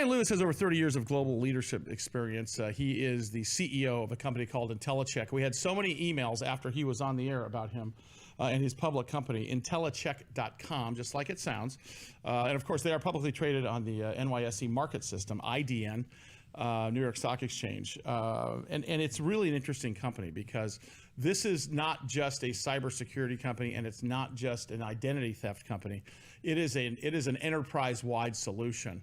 Bryan Lewis has over 30 years of global leadership experience. He is the CEO of a company called Intellicheck. We had so many emails after he was on the air about him and his public company, Intellicheck.com, just like it sounds. And of course, they are publicly traded on the NYSE market system, IDN, New York Stock Exchange. And it's really an interesting company because this is not just a cybersecurity company and it's not just an identity theft company. It is an enterprise-wide solution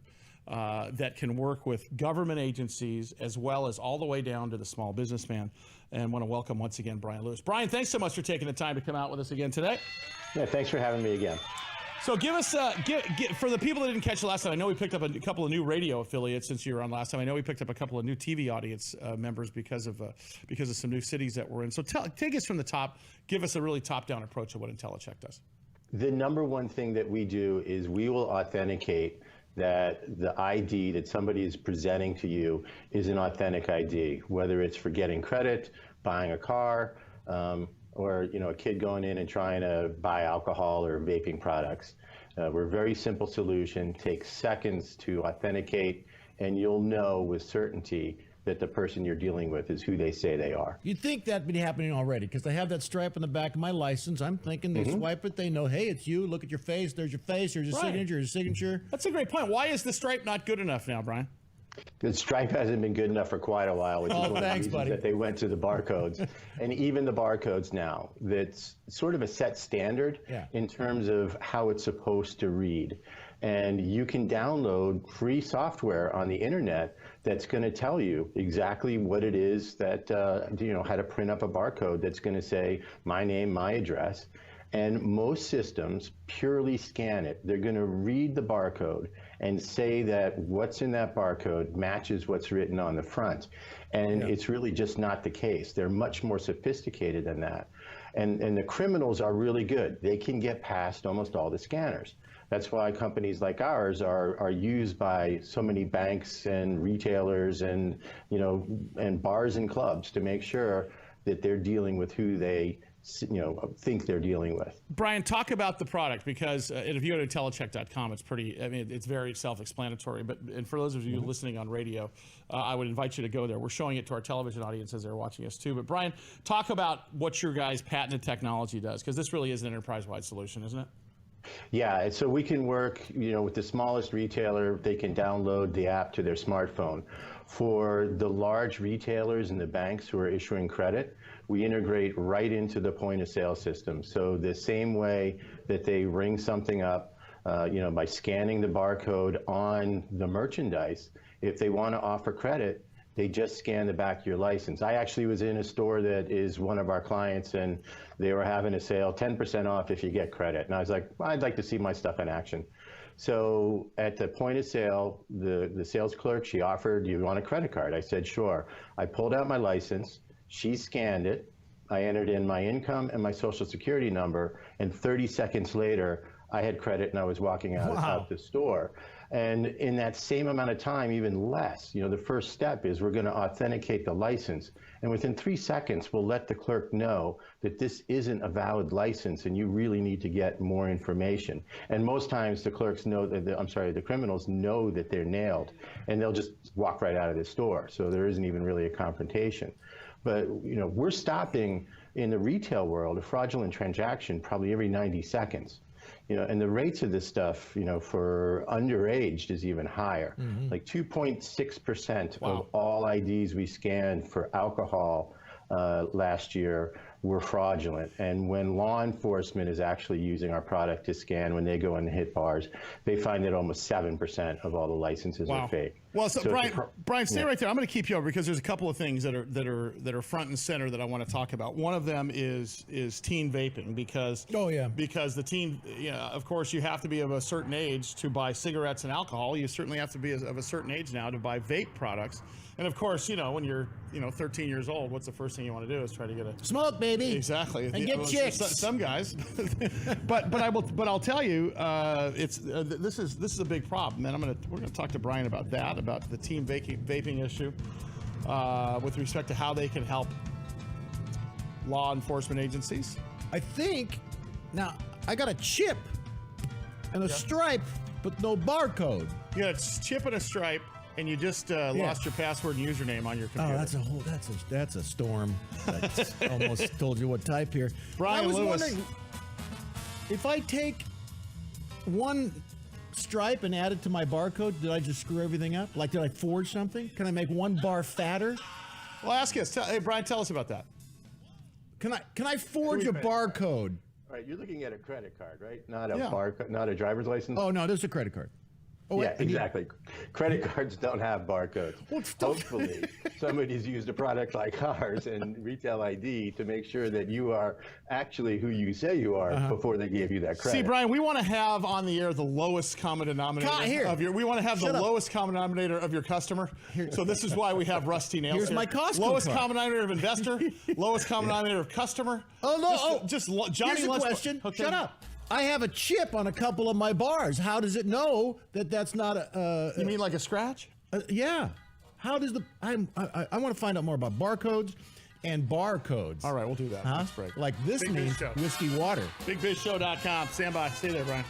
that can work with government agencies as well as all the way down to the small businessman. And want to welcome once again Bryan Lewis. Bryan, thanks so much for taking the time to come out with us again today. Yeah, thanks for having me again. So give us, for the people that didn't catch it last time, I know we picked up a couple of new radio affiliates since you were on last time. I know we picked up a couple of new TV audience members because of some new cities that we're in. So take us from the top, give us a really top-down approach of what Intellicheck does. The number one thing that we do is we will authenticate that the ID that somebody is presenting to you is an authentic ID, whether it's for getting credit, buying a car, or a kid going in and trying to buy alcohol or vaping products. We're a very simple solution, takes seconds to authenticate, and you'll know with certainty that the person you're dealing with is who they say they are. You'd think that'd be happening already, because I have that stripe on the back of my license. I'm thinking they swipe it, they know, hey, it's you, look at your face, there's your face, here's your signature. That's a great point. Why is the stripe not good enough now, Bryan? The stripe hasn't been good enough for quite a while, which is one of the reasons that they went to the barcodes. And even the barcodes now, that's sort of a set standard in terms of how it's supposed to read. And you can download free software on the internet that's going to tell you exactly what it is that, how to print up a barcode that's going to say my name, my address. And most systems purely scan it. They're going to read the barcode and say that what's in that barcode matches what's written on the front. And it's really just not the case. They're much more sophisticated than that. And the criminals are really good. They can get past almost all the scanners. That's why companies like ours are used by so many banks and retailers and, and bars and clubs to make sure that they're dealing with who they think they're dealing with. Bryan, talk about the product, because if you go to Intellicheck.com, it's very self-explanatory. And for those of you listening on radio, I would invite you to go there. We're showing it to our television audience as they're watching us too. But Bryan, talk about what your guys' patented technology does, because this really is an enterprise-wide solution, isn't it? Yeah, so we can work, with the smallest retailer. They can download the app to their smartphone. For the large retailers and the banks who are issuing credit, we integrate right into the point of sale system. So the same way that they ring something up, by scanning the barcode on the merchandise, if they want to offer credit, they just scan the back of your license. I actually was in a store that is one of our clients, and they were having a sale, 10% off if you get credit. And I was like, well, I'd like to see my stuff in action. So at the point of sale, the sales clerk, she offered, do you want a credit card? I said, sure. I pulled out my license. She scanned it. I entered in my income and my social security number, and 30 seconds later, I had credit and I was walking out the store. And in that same amount of time, even less, the first step is we're going to authenticate the license. And within 3 seconds, we'll let the clerk know that this isn't a valid license and you really need to get more information. And most times the clerks know that, the criminals know that they're nailed, and they'll just walk right out of the store. So there isn't even really a confrontation. But, we're stopping in the retail world a fraudulent transaction probably every 90 seconds. And the rates of this stuff, for underaged is even higher. Like 2.6% of all IDs we scanned for alcohol last year were fraudulent. And when law enforcement is actually using our product to scan, when they go and hit bars, they find that almost 7% of all the licenses are fake. Well, so Bryan, stay right there. I'm going to keep you over because there's a couple of things that are front and center that I want to talk about. One of them is teen vaping, because because the teen, of course, you have to be of a certain age to buy cigarettes and alcohol. You certainly have to be of a certain age now to buy vape products. And of course, when you're 13 years old, what's the first thing you want to do is try to get a smoke, baby. Exactly. And get chicks. Some guys, but I'll tell you, this is a big problem, and we're gonna talk to Bryan about that, about the teen vaping issue, with respect to how they can help law enforcement agencies. I think now I got a chip and a stripe but no barcode. You got a chip and a stripe, and you just lost your password and username on your computer. Oh, that's a storm. I almost told you what type here. Bryan I was Lewis. wondering, if I take one stripe and add it to my barcode, did I just screw everything up? Like, did I forge something? Can I make one bar fatter? Well, ask us. Hey, Bryan, tell us about that. Can I forge a barcode? All right, you're looking at a credit card, right? Not a barcode, not a driver's license. Oh no, this is a credit card. Oh, yeah, exactly. Credit cards don't have barcodes. Hopefully, somebody's used a product like ours and Retail ID to make sure that you are actually who you say you are before they gave you that credit. See, Bryan, we want to have on the air the lowest common denominator of your. We want to have the lowest common denominator of your customer. So this is why we have Rusty Nails. Here's here. my Costco lowest card. common denominator of investor, lowest common denominator of customer. Oh no! Just Johnny. Here's the question. Okay. Shut up. I have a chip on a couple of my bars. How does it know that that's not a? You mean like a scratch? Yeah. How does the? I want to find out more about barcodes and barcodes. All right, we'll do that. Huh? Next break. Like this Big means Show. whiskey water. BigBizShow.com. Stand by. Stay there, Bryan.